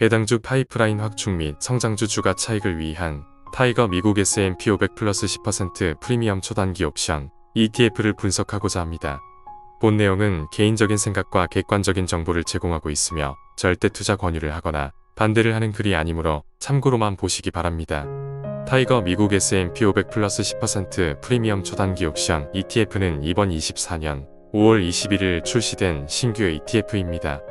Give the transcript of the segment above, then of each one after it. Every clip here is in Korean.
배당주 파이프라인 확충 및 성장주 주가 차익을 위한 타이거 미국 S&P 500 플러스 10% 프리미엄 초단기 옵션 ETF를 분석하고자 합니다. 본 내용은 개인적인 생각과 객관적인 정보를 제공하고 있으며 절대 투자 권유를 하거나 반대를 하는 글이 아니므로 참고로만 보시기 바랍니다. 타이거 미국 S&P 500 플러스 10% 프리미엄 초단기 옵션 ETF는 이번 24년 5월 21일 출시된 신규 ETF입니다.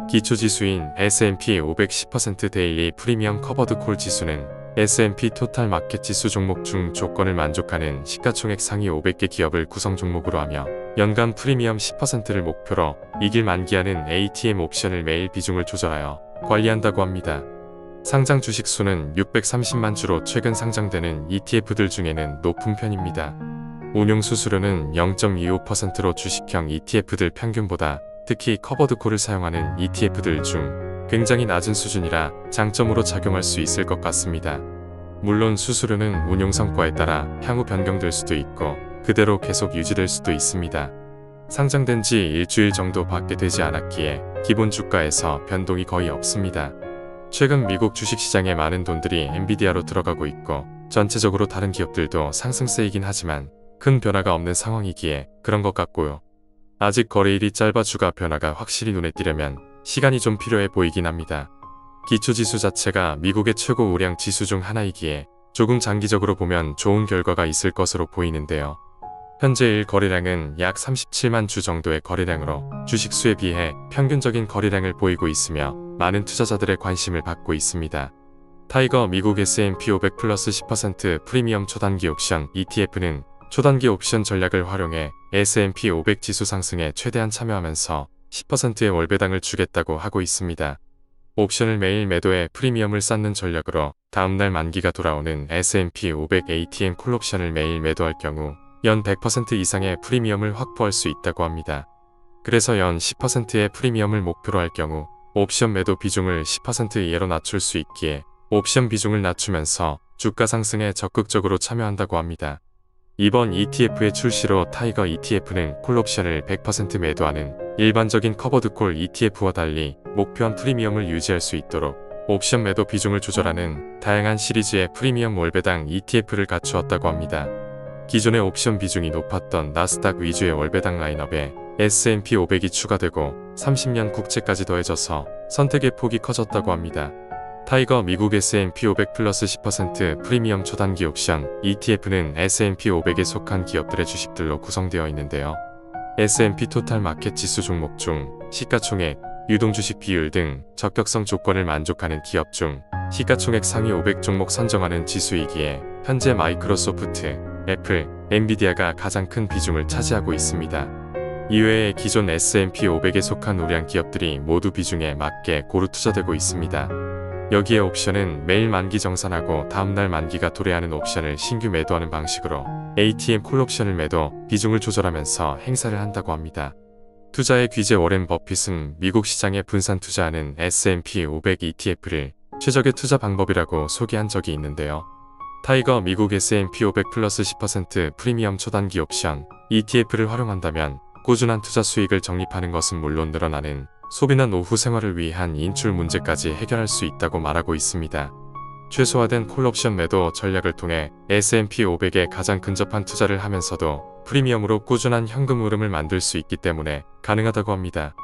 기초지수인 S&P 500 10% 데일리 프리미엄 커버드 콜 지수는 S&P 토탈 마켓 지수 종목 중 조건을 만족하는 시가총액 상위 500개 기업을 구성 종목으로 하며 연간 프리미엄 10%를 목표로 이길 만기하는 ATM 옵션을 매일 비중을 조절하여 관리한다고 합니다. 상장 주식 수는 630만 주로 최근 상장되는 ETF들 중에는 높은 편입니다. 운용 수수료는 0.25%로 주식형 ETF들 평균보다 특히 커버드콜을 사용하는 ETF들 중 굉장히 낮은 수준이라 장점으로 작용할 수 있을 것 같습니다. 물론 수수료는 운용 성과에 따라 향후 변경될 수도 있고 그대로 계속 유지될 수도 있습니다. 상장된 지 일주일 정도 밖에 되지 않았기에 기본 주가에서 변동이 거의 없습니다. 최근 미국 주식시장에 많은 돈들이 엔비디아로 들어가고 있고 전체적으로 다른 기업들도 상승세이긴 하지만 큰 변화가 없는 상황이기에 그런 것 같고요. 아직 거래일이 짧아 주가 변화가 확실히 눈에 띄려면 시간이 좀 필요해 보이긴 합니다. 기초지수 자체가 미국의 최고 우량 지수 중 하나이기에 조금 장기적으로 보면 좋은 결과가 있을 것으로 보이는데요. 현재 일 거래량은 약 37만 주 정도의 거래량으로 주식수에 비해 평균적인 거래량을 보이고 있으며 많은 투자자들의 관심을 받고 있습니다. 타이거 미국 S&P 500 플러스 10% 프리미엄 초단기 옵션 ETF는 초단기 옵션 전략을 활용해 S&P 500 지수 상승에 최대한 참여하면서 10%의 월배당을 주겠다고 하고 있습니다. 옵션을 매일 매도해 프리미엄을 쌓는 전략으로 다음날 만기가 돌아오는 S&P 500 ATM 콜옵션을 매일 매도할 경우 연 100% 이상의 프리미엄을 확보할 수 있다고 합니다. 그래서 연 10%의 프리미엄을 목표로 할 경우 옵션 매도 비중을 10% 이하로 낮출 수 있기에 옵션 비중을 낮추면서 주가 상승에 적극적으로 참여한다고 합니다. 이번 ETF의 출시로 타이거 ETF는 콜옵션을 100% 매도하는 일반적인 커버드콜 ETF와 달리 목표한 프리미엄을 유지할 수 있도록 옵션 매도 비중을 조절하는 다양한 시리즈의 프리미엄 월배당 ETF를 갖추었다고 합니다. 기존의 옵션 비중이 높았던 나스닥 위주의 월배당 라인업에 S&P 500이 추가되고 30년 국채까지 더해져서 선택의 폭이 커졌다고 합니다. 타이거 미국 S&P 500 플러스 10% 프리미엄 초단기 옵션 ETF는 S&P 500에 속한 기업들의 주식들로 구성되어 있는데요. S&P 토탈 마켓 지수 종목 중 시가총액, 유동주식 비율 등 적격성 조건을 만족하는 기업 중 시가총액 상위 500 종목 선정하는 지수이기에 현재 마이크로소프트, 애플, 엔비디아가 가장 큰 비중을 차지하고 있습니다. 이외에 기존 S&P 500에 속한 우량 기업들이 모두 비중에 맞게 고루 투자되고 있습니다. 여기에 옵션은 매일 만기 정산하고 다음날 만기가 도래하는 옵션을 신규 매도하는 방식으로 ATM 콜옵션을 매도 비중을 조절하면서 행사를 한다고 합니다. 투자의 귀재 워렌 버핏은 미국 시장에 분산 투자하는 S&P 500 ETF를 최적의 투자 방법이라고 소개한 적이 있는데요. 타이거 미국 S&P 500 플러스 10% 프리미엄 초단기 옵션 ETF를 활용한다면 꾸준한 투자 수익을 적립하는 것은 물론 늘어나는 소비나 노후 생활을 위한 인출 문제까지 해결할 수 있다고 말하고 있습니다. 최소화된 콜옵션 매도 전략을 통해 S&P 500에 가장 근접한 투자를 하면서도 프리미엄으로 꾸준한 현금 흐름을 만들 수 있기 때문에 가능하다고 합니다.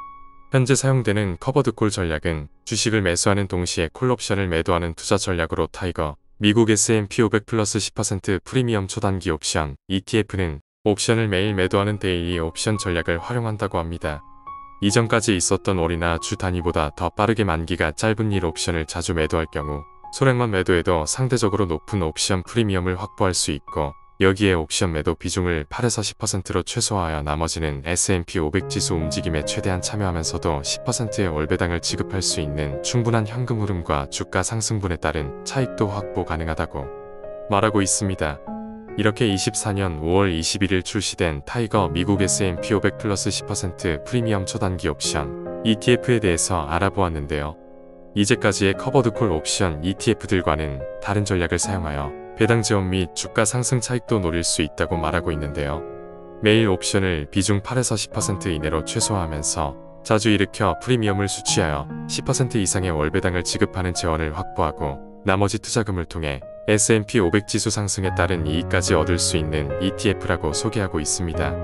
현재 사용되는 커버드콜 전략은 주식을 매수하는 동시에 콜옵션을 매도하는 투자 전략으로 타이거 미국 S&P 500 플러스 10% 프리미엄 초단기 옵션 ETF는 옵션을 매일 매도하는 데일리 옵션 전략을 활용한다고 합니다. 이전까지 있었던 월이나 주 단위보다 더 빠르게 만기가 짧은 일 옵션을 자주 매도할 경우 소량만 매도해도 상대적으로 높은 옵션 프리미엄을 확보할 수 있고 여기에 옵션 매도 비중을 8에서 10%로 최소화하여 나머지는 S&P 500 지수 움직임에 최대한 참여하면서도 10%의 월배당을 지급할 수 있는 충분한 현금 흐름과 주가 상승분에 따른 차익도 확보 가능하다고 말하고 있습니다. 이렇게 24년 5월 21일 출시된 타이거 미국 S&P 500 플러스 10% 프리미엄 초단기 옵션 ETF에 대해서 알아보았는데요. 이제까지의 커버드콜 옵션 ETF들과는 다른 전략을 사용하여 배당 지원 및 주가 상승 차익도 노릴 수 있다고 말하고 있는데요. 매일 옵션을 비중 8에서 10% 이내로 최소화하면서 자주 일으켜 프리미엄을 수취하여 10% 이상의 월 배당을 지급하는 재원을 확보하고 나머지 투자금을 통해 S&P 500 지수 상승에 따른 이익까지 얻을 수 있는 ETF라고 소개하고 있습니다.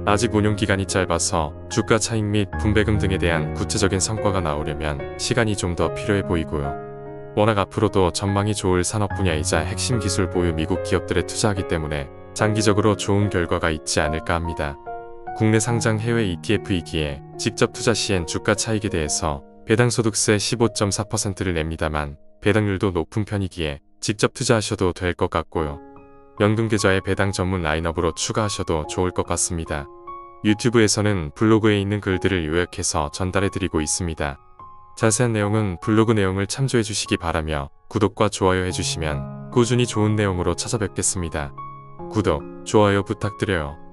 아직 운용 기간이 짧아서 주가 차익 및 분배금 등에 대한 구체적인 성과가 나오려면 시간이 좀 더 필요해 보이고요. 워낙 앞으로도 전망이 좋을 산업 분야이자 핵심 기술 보유 미국 기업들에 투자하기 때문에 장기적으로 좋은 결과가 있지 않을까 합니다. 국내 상장 해외 ETF이기에 직접 투자 시엔 주가 차익에 대해서 배당소득세 15.4%를 냅니다만 배당률도 높은 편이기에 직접 투자하셔도 될 것 같고요. 연금계좌에 배당 전문 라인업으로 추가하셔도 좋을 것 같습니다. 유튜브에서는 블로그에 있는 글들을 요약해서 전달해드리고 있습니다. 자세한 내용은 블로그 내용을 참조해 주시기 바라며 구독과 좋아요 해주시면 꾸준히 좋은 내용으로 찾아뵙겠습니다. 구독, 좋아요 부탁드려요.